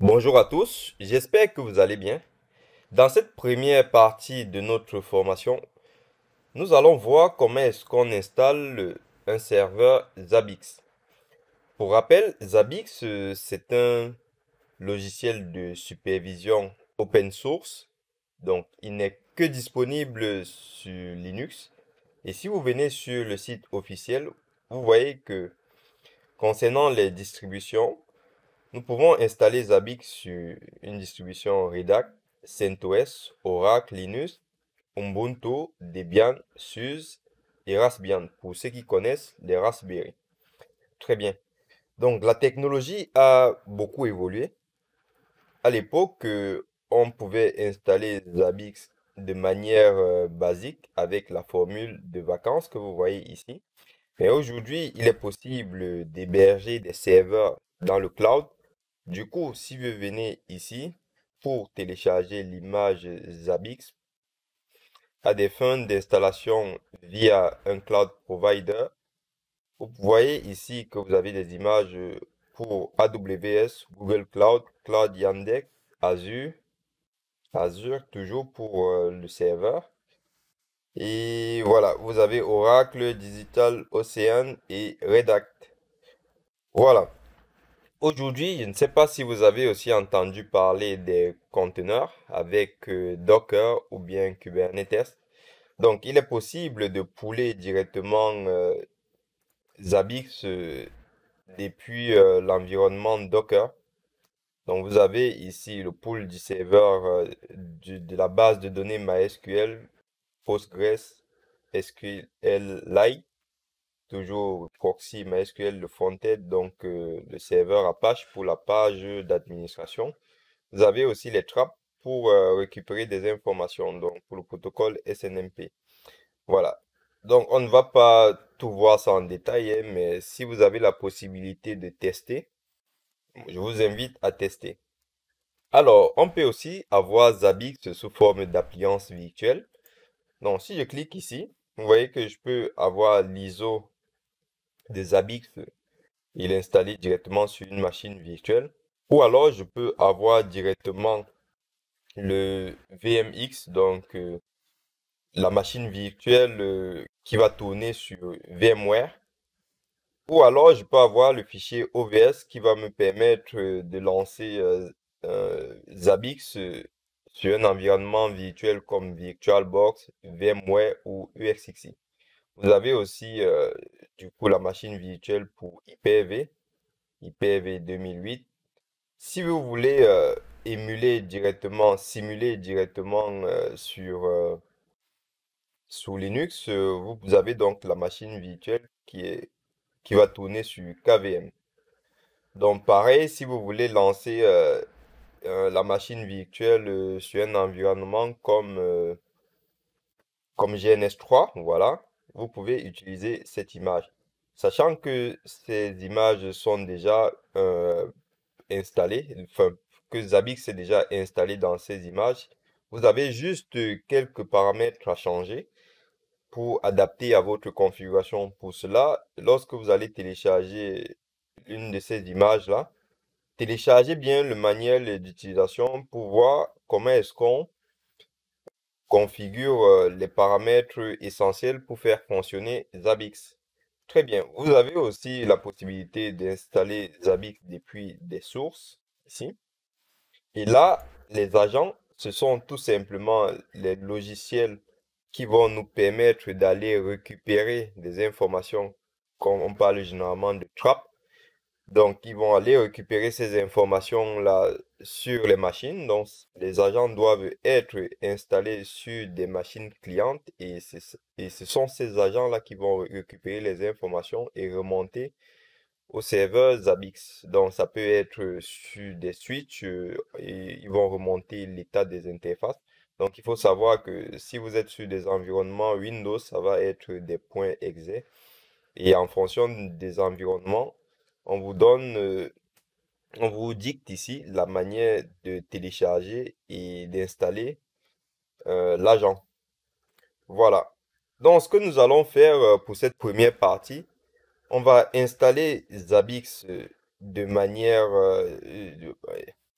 Bonjour à tous, j'espère que vous allez bien. Dans cette première partie de notre formation, nous allons voir comment est-ce qu'on installe un serveur Zabbix. Pour rappel, Zabbix, c'est un logiciel de supervision open source, donc il n'est que disponible sur Linux. Et si vous venez sur le site officiel, vous voyez que concernant les distributions, nous pouvons installer Zabbix sur une distribution Red Hat, CentOS, Oracle, Linux, Ubuntu, Debian, SUSE et Raspbian, pour ceux qui connaissent les Raspberry. Très bien. Donc, la technologie a beaucoup évolué. À l'époque, on pouvait installer Zabbix de manière basique avec la formule de vacances que vous voyez ici. Mais aujourd'hui, il est possible d'héberger des serveurs dans le cloud. Du coup, si vous venez ici pour télécharger l'image Zabbix à des fins d'installation via un cloud provider, vous voyez ici que vous avez des images pour AWS, Google Cloud, Cloud Yandex, Azure, Azure toujours pour le serveur. Et voilà, vous avez Oracle, Digital Ocean et Red Hat. Voilà. Aujourd'hui, je ne sais pas si vous avez aussi entendu parler des conteneurs avec Docker ou bien Kubernetes. Donc, il est possible de pouler directement Zabbix depuis l'environnement Docker. Donc, vous avez ici le pool du serveur de la base de données MySQL, Postgres, SQLite, toujours proxy MySQL, le front-end, donc le serveur Apache pour la page d'administration. Vous avez aussi les trappes pour récupérer des informations, donc pour le protocole SNMP. Voilà. Donc, on ne va pas tout voir ça en détail, hein, mais si vous avez la possibilité de tester, je vous invite à tester. Alors, on peut aussi avoir Zabbix sous forme d'appliance virtuelle. Donc, si je clique ici, vous voyez que je peux avoir l'ISO de Zabbix. Il est installé directement sur une machine virtuelle. Ou alors, je peux avoir directement le VMX, donc la machine virtuelle qui va tourner sur VMware. Ou alors, je peux avoir le fichier OVS qui va me permettre de lancer Zabbix sur un environnement virtuel comme VirtualBox, VMware ou UXXI. Vous avez aussi du coup la machine virtuelle pour Hyper-V, Hyper-V 2008. Si vous voulez émuler directement, simuler directement sous Linux, vous avez donc la machine virtuelle qui va tourner sur KVM. Donc pareil, si vous voulez lancer la machine virtuelle sur un environnement comme GNS3, voilà, vous pouvez utiliser cette image. Sachant que ces images sont déjà installées, enfin, que Zabbix est déjà installé dans ces images, vous avez juste quelques paramètres à changer pour adapter à votre configuration. Pour cela, lorsque vous allez télécharger une de ces images-là, téléchargez bien le manuel d'utilisation pour voir comment est-ce qu'on configure les paramètres essentiels pour faire fonctionner Zabbix. Très bien. Vous avez aussi la possibilité d'installer Zabbix depuis des sources ici. Et là, les agents, ce sont tout simplement les logiciels qui vont nous permettre d'aller récupérer des informations, comme on parle généralement de trap. Donc, ils vont aller récupérer ces informations-là sur les machines. Donc, les agents doivent être installés sur des machines clientes et ce sont ces agents-là qui vont récupérer les informations et remonter au serveur Zabbix. Donc, ça peut être sur des switches et ils vont remonter l'état des interfaces. Donc, il faut savoir que si vous êtes sur des environnements Windows, ça va être des points exe. Et en fonction des environnements, on vous donne, on vous dicte ici la manière de télécharger et d'installer l'agent. Voilà. Donc, ce que nous allons faire pour cette première partie, on va installer Zabbix de manière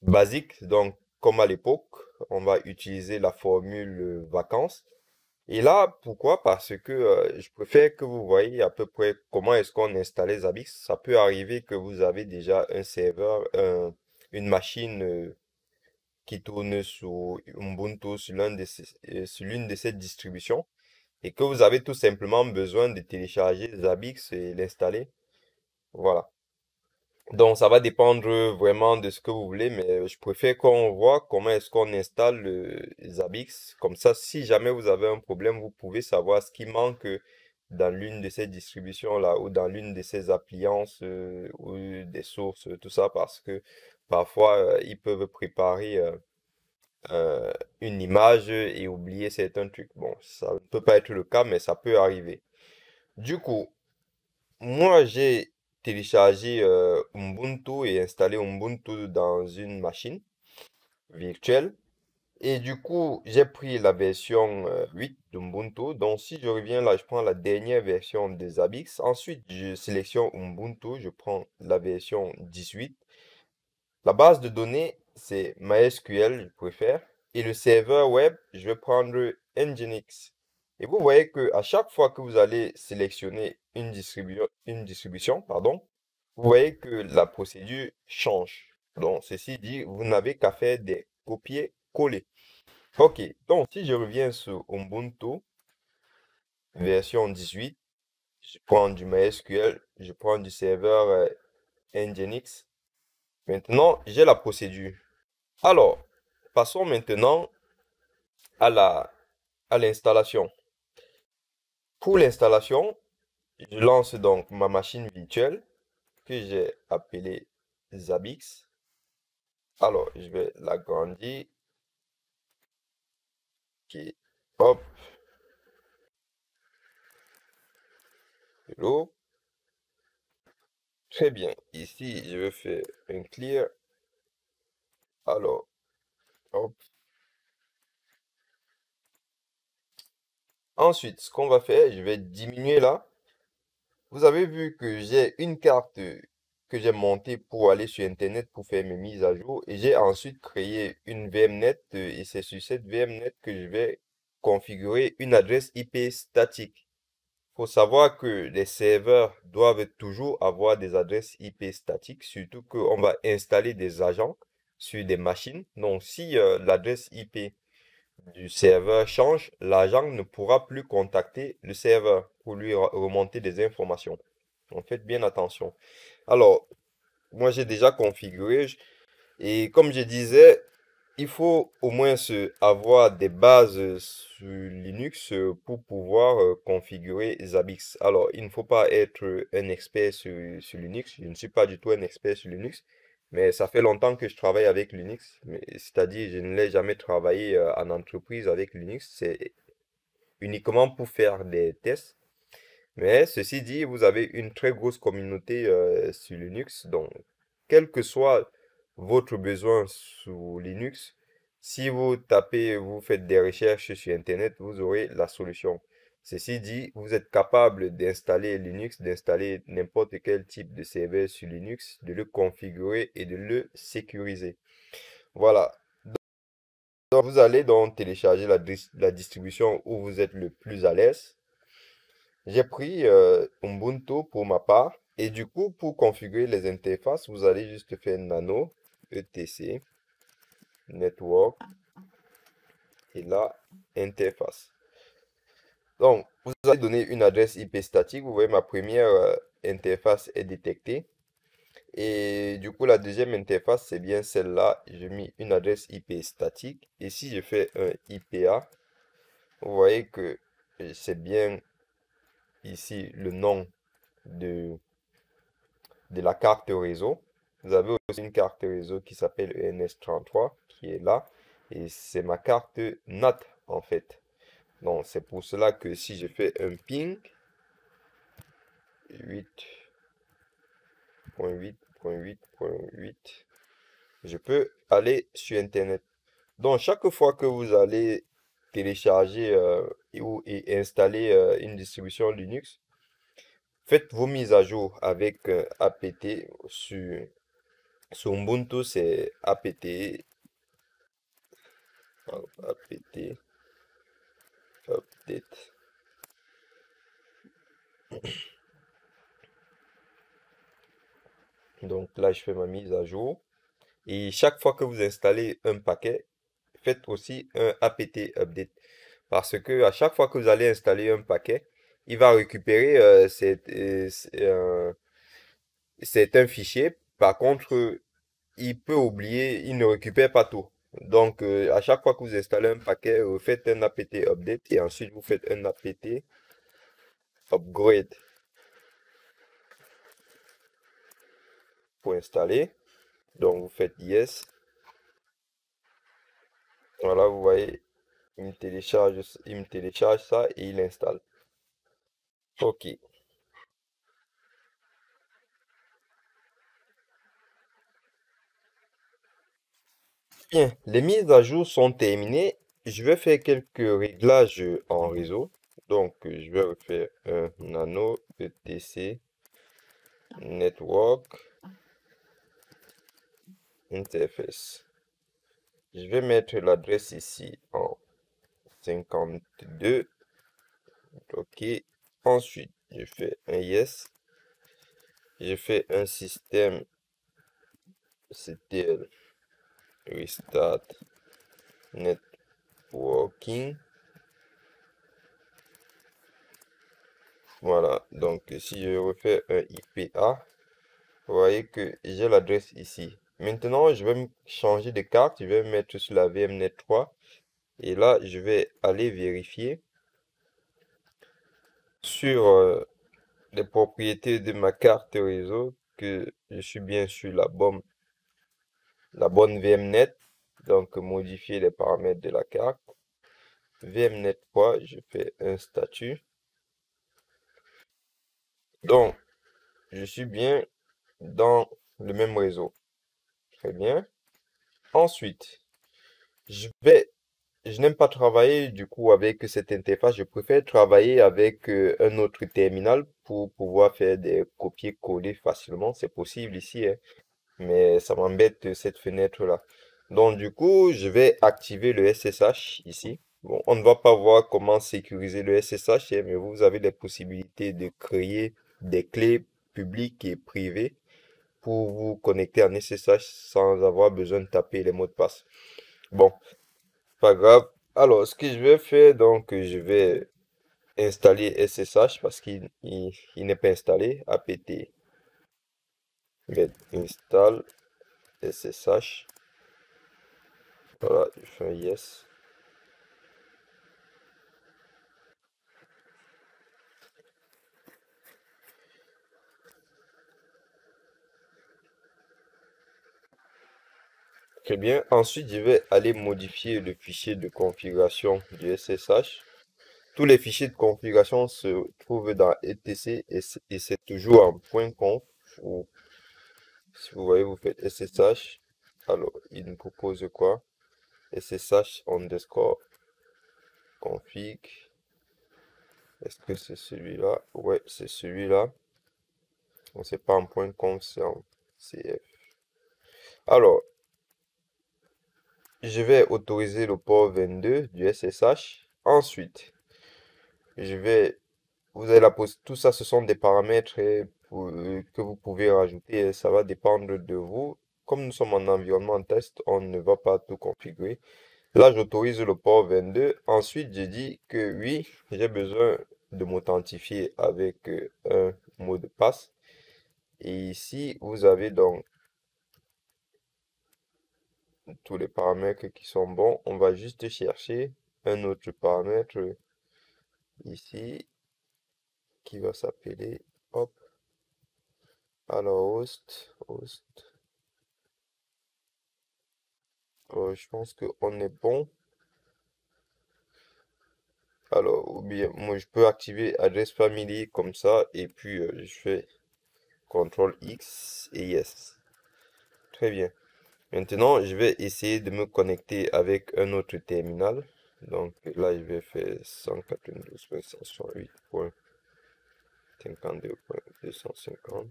basique. Donc, comme à l'époque, on va utiliser la formule vacances. Et là, pourquoi? Parce que je préfère que vous voyez à peu près comment est-ce qu'on installe Zabbix. Ça peut arriver que vous avez déjà un serveur, une machine qui tourne sous Ubuntu, sur l'une de ces distributions, et que vous avez tout simplement besoin de télécharger Zabbix et l'installer. Voilà. Donc, ça va dépendre vraiment de ce que vous voulez, mais je préfère qu'on voit comment est-ce qu'on installe le Zabbix. Comme ça, si jamais vous avez un problème, vous pouvez savoir ce qui manque dans l'une de ces distributions-là ou dans l'une de ces appliances ou des sources, tout ça, parce que parfois, ils peuvent préparer euh, une image et oublier certains trucs. Bon, ça ne peut pas être le cas, mais ça peut arriver. Du coup, moi, j'ai téléchargé Ubuntu et installé Ubuntu dans une machine virtuelle. Et du coup, j'ai pris la version 8 d'Ubuntu. Donc, si je reviens là, je prends la dernière version de Zabbix. Ensuite, je sélectionne Ubuntu, je prends la version 18. La base de données, c'est MySQL, je préfère. Et le serveur web, je vais prendre Nginx. Et vous voyez que à chaque fois que vous allez sélectionner une distribution, pardon, vous voyez que la procédure change. Donc, ceci dit, vous n'avez qu'à faire des copier-coller. Ok, donc si je reviens sur Ubuntu, version 18, je prends du MySQL, je prends du serveur Nginx. Maintenant, j'ai la procédure. Alors, passons maintenant à à l'installation. Pour l'installation, je lance donc ma machine virtuelle que j'ai appelée Zabbix. Alors, je vais l'agrandir. Ok. Hop, hello. Très bien. Ici, je vais faire un clear. Alors, hop. Ensuite, ce qu'on va faire, je vais diminuer là. Vous avez vu que j'ai une carte que j'ai montée pour aller sur Internet pour faire mes mises à jour. Et j'ai ensuite créé une VMNet et c'est sur cette VMNet que je vais configurer une adresse IP statique. Il faut savoir que les serveurs doivent toujours avoir des adresses IP statiques, surtout qu'on va installer des agents sur des machines. Donc, si l'adresse IP du serveur change, l'agent ne pourra plus contacter le serveur pour lui remonter des informations. Donc faites bien attention. Alors, moi j'ai déjà configuré et comme je disais, il faut au moins avoir des bases sur Linux pour pouvoir configurer Zabbix. Alors, il ne faut pas être un expert sur Linux. Je ne suis pas du tout un expert sur Linux, mais ça fait longtemps que je travaille avec Linux. C'est-à-dire, je ne l'ai jamais travaillé en entreprise avec Linux. C'est uniquement pour faire des tests. Mais ceci dit, vous avez une très grosse communauté sur Linux. Donc, quel que soit votre besoin sur Linux, si vous tapez, vous faites des recherches sur Internet, vous aurez la solution. Ceci dit, vous êtes capable d'installer Linux, d'installer n'importe quel type de serveur sur Linux, de le configurer et de le sécuriser. Voilà. Donc, vous allez donc télécharger la distribution où vous êtes le plus à l'aise. J'ai pris Ubuntu pour ma part. Et du coup, pour configurer les interfaces, vous allez juste faire nano, etc, network, et là, interface. Donc, vous allez donner une adresse IP statique. Vous voyez, ma première interface est détectée. Et du coup, la deuxième interface, c'est bien celle-là. J'ai mis une adresse IP statique. Et si je fais un IPA, vous voyez que c'est bien ici le nom de la carte réseau. Vous avez aussi une carte réseau qui s'appelle ENS33 qui est là. Et c'est ma carte NAT en fait. Donc c'est pour cela que si je fais un ping 8.8.8.8, je peux aller sur Internet. Donc chaque fois que vous allez télécharger et installer une distribution Linux, faites vos mises à jour avec apt sur Sur Ubuntu, c'est apt, update. Donc là, je fais ma mise à jour. Et chaque fois que vous installez un paquet, faites aussi un apt update. Parce que à chaque fois que vous allez installer un paquet, il va récupérer c'est un fichier. Par contre, il peut oublier, il ne récupère pas tout. Donc, à chaque fois que vous installez un paquet, vous faites un apt update et ensuite vous faites un apt upgrade pour installer. Donc, vous faites yes. Voilà, vous voyez, il me télécharge ça et il installe. Ok. Bien, les mises à jour sont terminées. Je vais faire quelques réglages en réseau. Donc, je vais refaire un nano ETC network interface. Je vais mettre l'adresse ici en 52. OK. Ensuite, je fais un yes. Je fais un système CTL restart networking. Voilà. Donc, si je refais un IPA, vous voyez que j'ai l'adresse ici. Maintenant, je vais me changer de carte. Je vais me mettre sur la VMnet 3. Et là, je vais aller vérifier sur les propriétés de ma carte réseau que je suis bien sur la bonne VMnet. Donc, modifier les paramètres de la carte. VMnet 3, je fais un statut. Donc, je suis bien dans le même réseau. Très bien. Ensuite, je vais je n'aime pas travailler du coup avec cette interface. Je préfère travailler avec un autre terminal pour pouvoir faire des copier-coller facilement. C'est possible ici, hein, mais ça m'embête cette fenêtre-là. Donc du coup, je vais activer le SSH ici. Bon, on ne va pas voir comment sécuriser le SSH, hein, mais vous avez les possibilités de créer des clés publiques et privées pour vous connecter en SSH sans avoir besoin de taper les mots de passe. Bon, pas grave. Alors, ce que je vais faire, donc, je vais installer SSH parce il n'est pas installé. apt get install SSH. Voilà, je fais un yes. Très bien. Ensuite, je vais aller modifier le fichier de configuration du SSH. Tous les fichiers de configuration se trouvent dans etc et c'est toujours en .conf. Ou, si vous voyez, vous faites SSH. Alors, il nous propose quoi? SSH underscore config. Est-ce que c'est celui-là? Ouais, c'est celui-là. On sait pas en .conf, c'est en CF. Alors, je vais autoriser le port 22 du SSH. Ensuite, je vais, vous avez tout ça, ce sont des paramètres que vous pouvez rajouter. Ça va dépendre de vous. Comme nous sommes en environnement test, on ne va pas tout configurer. Là, j'autorise le port 22. Ensuite, je dis que oui, j'ai besoin de m'authentifier avec un mot de passe. Et ici, vous avez donc tous les paramètres qui sont bons. On va juste chercher un autre paramètre ici qui va s'appeler, hop, alors host. Je pense qu'on est bon. Alors, ou bien, moi, je peux activer adresse family comme ça, et puis je fais CTRL X et yes. Très bien. Maintenant, je vais essayer de me connecter avec un autre terminal. Donc là, je vais faire 192.168.52.250.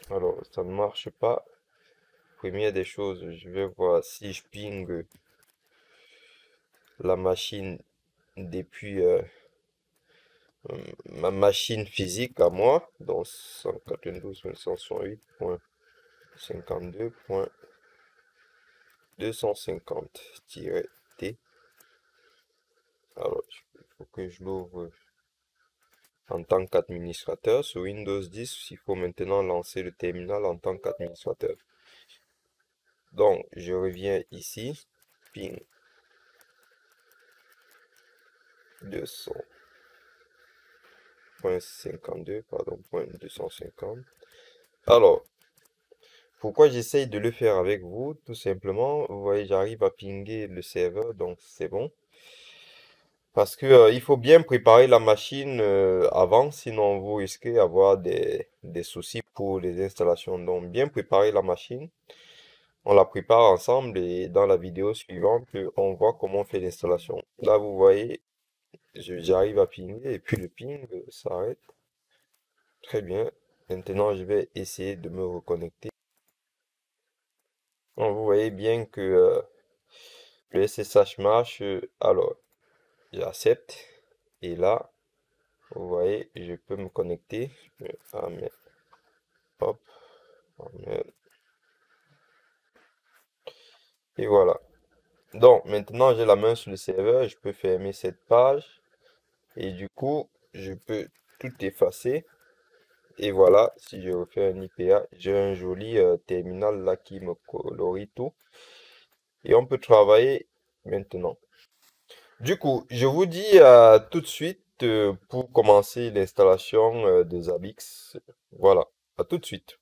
Alors, ça ne marche pas. Première des choses, je vais voir si je ping la machine depuis ma machine physique à moi, dans 192.168.250-T. Alors, il faut que je l'ouvre en tant qu'administrateur. Sur Windows 10, il faut maintenant lancer le terminal en tant qu'administrateur. Donc, je reviens ici, ping 200.52, pardon, point 250. Alors, pourquoi j'essaye de le faire avec vous? Tout simplement, vous voyez, j'arrive à pinguer le serveur, donc c'est bon. Parce que, il faut bien préparer la machine avant, sinon vous risquez d'avoir des soucis pour les installations. Donc, bien préparer la machine. On la prépare ensemble et dans la vidéo suivante, on voit comment on fait l'installation. Là, vous voyez, j'arrive à pinguer et puis le ping s'arrête. Très bien. Maintenant, je vais essayer de me reconnecter. Donc, vous voyez bien que le SSH marche. Alors, j'accepte. Et là, vous voyez, je peux me connecter. Hop, amen. Et voilà. Donc, maintenant, j'ai la main sur le serveur. Je peux fermer cette page. Et du coup, je peux tout effacer. Et voilà, si je refais un IPA, j'ai un joli terminal là qui me colorie tout. Et on peut travailler maintenant. Du coup, je vous dis tout de suite pour commencer l'installation de Zabbix. Voilà, à tout de suite.